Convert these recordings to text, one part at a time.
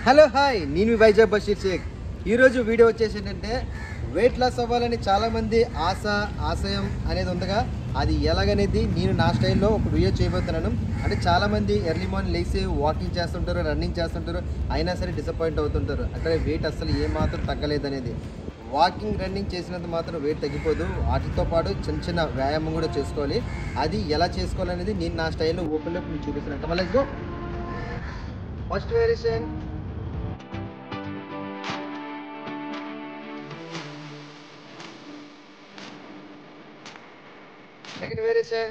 Hello hi, నేను మీ వైజాగ్ బషీర్ షేక్. ఈరోజు video వచ్చేసి ఏంటంటే వెయిట్ లాస్ అవ్వాలని చాలామంది ఆశయం అనేది ఉందిగా, అది ఎలాగనేది నేను నా స్టైల్లో ఒక వీడియో చేయబోతున్నాను. అంటే చాలామంది ఎర్లీ మార్నింగ్ లేచి వాకింగ్ చేస్తుంటారు, రన్నింగ్ చేస్తుంటారు, అయినా సరే డిసప్పాయింట్ అవుతుంటారు. అక్కడ వెయిట్ అసలు ఏమాత్రం తగ్గలేదు అనేది. వాకింగ్ రన్నింగ్ చేసినంత మాత్రం వెయిట్ తగ్గిపోదు, వాటితో పాటు చిన్న చిన్న వ్యాయామం కూడా చేసుకోవాలి. అది ఎలా చేసుకోవాలనేది నేను నా స్టైల్లో ఓపెన్లో మీకు చూపిస్తున్నాను. Come let's go. First variation, second variation,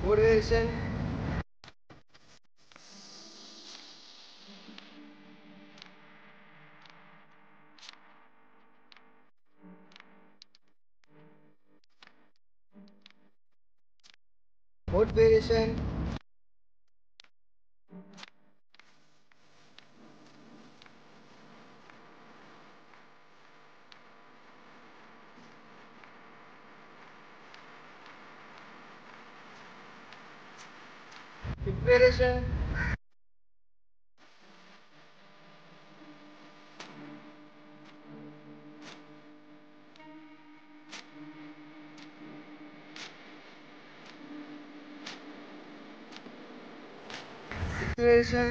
fourth variation, fourth variation, fifth variation, sixth variation,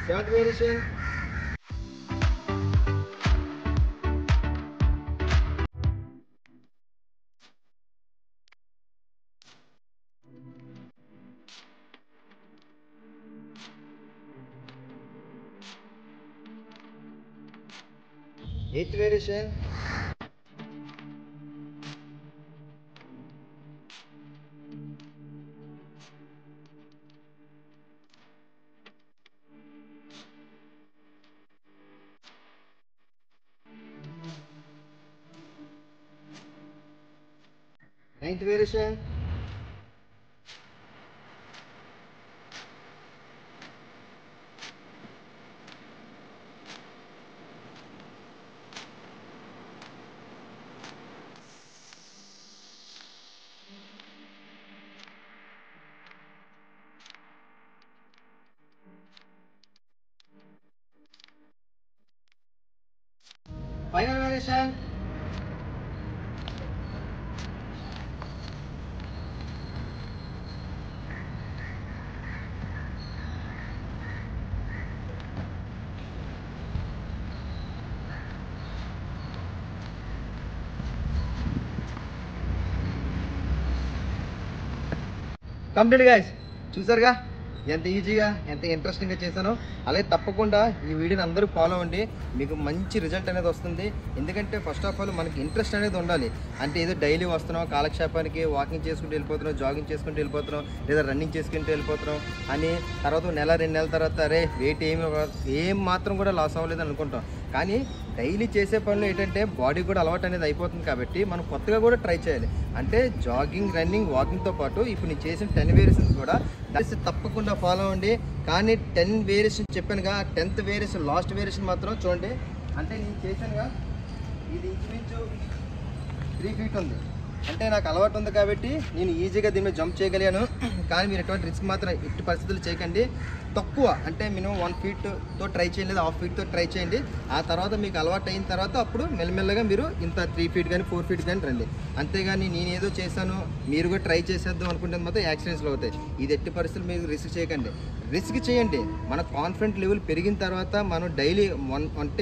seventh variation, eighth variation, ninth variation, final variation, complete guys. చూసారుగా ఎంత ఈజీగా, ఎంత ఇంట్రెస్టింగ్గా చేశానో. అలాగే తప్పకుండా ఈ వీడియోని అందరూ ఫాలో అవ్వండి, మీకు మంచి రిజల్ట్ అనేది వస్తుంది. ఎందుకంటే ఫస్ట్ ఆఫ్ ఆల్ మనకి ఇంట్రెస్ట్ అనేది ఉండాలి. అంటే ఏదో డైలీ వస్తున్నాం కాలక్షేపానికి, వాకింగ్ చేసుకుంటూ వెళ్ళిపోతున్నాం, జాగింగ్ చేసుకుంటూ వెళ్ళిపోతున్నాం, లేదా రన్నింగ్ చేసుకుంటూ వెళ్ళిపోతున్నాం అని తర్వాత నెల 2 నెలల తర్వాత అరే వెయిట్ ఏం మాత్రం కూడా లాస్ అవ్వలేదు అనుకుంటాం. కానీ డైలీ చేసే పనులు ఏంటంటే బాడీ కూడా అలవాటు అనేది అయిపోతుంది. కాబట్టి మనం కొత్తగా కూడా ట్రై చేయాలి. అంటే జాగింగ్, రన్నింగ్, వాకింగ్తో పాటు ఇప్పుడు నేను చేసిన 10 వేరియేషన్స్ కూడా తప్పకుండా ఫాలో అవ్వండి. కానీ 10 వేరియేషన్ చెప్పానుగా, 10th వేరియేషన్ లాస్ట్ వేరియేషన్ మాత్రం చూడండి. అంటే నేను చేశానుగా, ఇది ఇంచుమించు 3 feet ఉంది. అంటే నాకు అలవాటు ఉంది కాబట్టి నేను ఈజీగా దీని మీద జంప్ చేయగలిగాను. కానీ మీరు ఎటువంటి రిస్క్ మాత్రం ఎట్టి పరిస్థితులు చేయకండి. తక్కువ అంటే మినిమం 1 feetతో ట్రై చేయండి, 1/2 feetతో ట్రై చేయండి. ఆ తర్వాత మీకు అలవాటు అయిన తర్వాత అప్పుడు మెల్లమెల్లగా మీరు ఇంత 3 feet కానీ 4 feet కానీ రండి. అంతేగాని నేను ఏదో చేశాను మీరు కూడా ట్రై చేసేద్దాం అనుకుంటే మాత్రం యాక్సిడెంట్స్లో అవుతాయి. ఇది ఎట్టి పరిస్థితులు మీరు రిస్క్ చేయకండి. రిస్క్ చేయండి. మన కాన్ఫిడెంట్ లెవెల్ పెరిగిన తర్వాత మనం డైలీ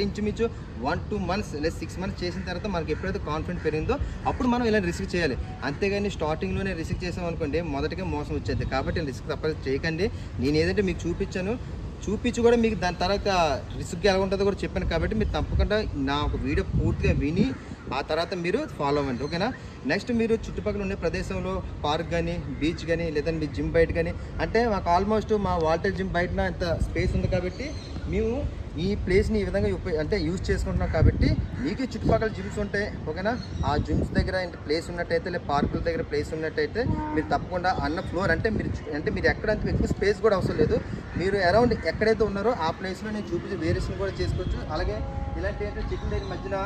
ఇంచుమించు 1-2 months లేదా 6 months చేసిన తర్వాత మనకి ఎప్పుడైతే కాన్ఫిడెంట్ పెరిగిందో అప్పుడు మనం ఇలా రిస్క్ చేయాలి. అంతేగాని స్టార్టింగ్లోనే రిస్క్ చేసాం అనుకోండి మొదటిగా మోసం వచ్చేది. కాబట్టి రిస్క్ తప్ప చేయకండి. నేను ఏదంటే మీకు చూపించి కూడా మీకు దాని తర్వాత రిస్క్ ఎలా ఉంటుందో కూడా చెప్పాను. కాబట్టి మీరు తప్పకుండా నా ఒక వీడియో పూర్తిగా విని ఆ తర్వాత మీరు ఫాలో అవ్వండి, ఓకేనా. నెక్స్ట్ మీరు చుట్టుపక్కల ఉండే ప్రదేశంలో పార్క్ కానీ, బీచ్ కానీ, లేదా మీ జిమ్ బయట కానీ, అంటే మాకు ఆల్మోస్ట్ మా వాల్టర్ జిమ్ బయటన ఇంత స్పేస్ ఉంది కాబట్టి మేము ఈ ప్లేస్ని ఈ విధంగా అంటే యూజ్ చేసుకుంటున్నాం కాబట్టి మీకు చుట్టుపక్కల జిమ్స్ ఉంటాయి ఓకేనా. ఆ జిమ్స్ దగ్గర ప్లేస్ ఉన్నట్టయితే లేదా పార్కుల దగ్గర ప్లేస్ ఉన్నట్టయితే మీరు తప్పకుండా అన్న ఫ్లోర్ అంటే మీరు ఎక్కడంత ఎక్కువ స్పేస్ కూడా అవసరం లేదు. మీరు అరౌండ్ ఎక్కడైతే ఉన్నారో ఆ ప్లేస్లో నేను చూపించే వేరియేషన్ కూడా చేసుకోవచ్చు. అలాగే ఇలాంటి అంటే చెట్ల దగ్గర మధ్యన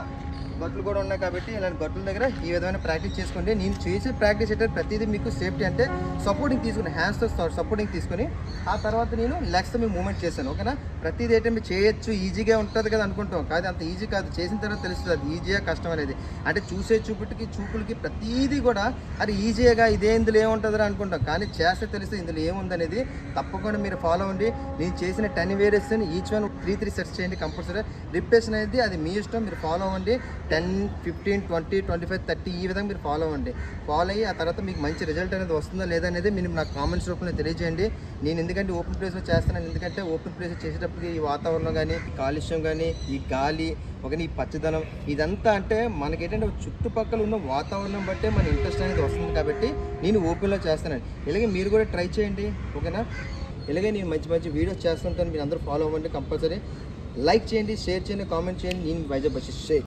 గట్లు కూడా ఉన్నాయి కాబట్టి ఇలాంటి గట్ల దగ్గర ఈ విధమైన ప్రాక్టీస్ చేసుకోండి. నేను చేసే ప్రాక్టీస్ అయితే ప్రతిదీ మీకు సేఫ్టీ అంటే సపోర్టింగ్ తీసుకుని హ్యాండ్స్తో సపోర్టింగ్ తీసుకొని ఆ తర్వాత నేను లెగ్స్తో మేము మూవ్మెంట్ చేశాను ఓకేనా. ప్రతిదీ అయితే మీరు చేయొచ్చు ఈజీగా ఉంటుంది కదా అనుకుంటాం, కాదు అంత ఈజీ కాదు. చేసిన తర్వాత తెలుస్తుంది అది ఈజీగా కష్టం అనేది. అంటే చూపులకి ప్రతిదీ కూడా అది ఈజీగా ఇదేందులో ఏముంటుందో అనుకుంటాం, కానీ చేస్తే తెలుస్తుంది ఇందులో ఏముందనేది. తప్పకుండా మీరు ఫాలో అవ్వండి. నేను చేసిన 10 వేరియేషన్ ఈచ్ వన్ 3 సెట్స్ చేయండి కంపల్సరీ. రిపిటేషన్ అనేది అది మీ ఇష్టం, మీరు ఫాలో అవ్వండి. 10, 15, 20, 25, 30 ఈ విధంగా మీరు ఫాలో అవ్వండి. ఫాలో అయ్యి ఆ తర్వాత మీకు మంచి రిజల్ట్ అనేది వస్తుందా లేదా అనేది మీరు నాకు కామెంట్స్ రూపంలో తెలియజేయండి. నేను ఎందుకంటే ఓపెన్ ప్లేస్లో చేస్తున్నాను, ఎందుకంటే ఓపెన్ ప్లేస్ చేసేటప్పుడు ఈ వాతావరణం కానీ ఈ కాలుష్యం కానీ ఈ గాలి ఒక ఈ పచ్చదనం ఇదంతా అంటే మనకేంటంటే చుట్టుపక్కల ఉన్న వాతావరణం బట్టే మన ఇంట్రెస్ట్ అనేది వస్తుంది కాబట్టి నేను ఓపెన్లో చేస్తానండి. ఇలాగే మీరు కూడా ట్రై చేయండి ఓకేనా. ఇలాగే నేను మంచి వీడియోస్ చేస్తుంటాను, మీరు అందరూ ఫాలో అవ్వండి. కంపల్సరీ లైక్ చేయండి, షేర్ చేయండి, కామెంట్ చేయండి. నేను వైజాగ్ బషీర్ షేక్.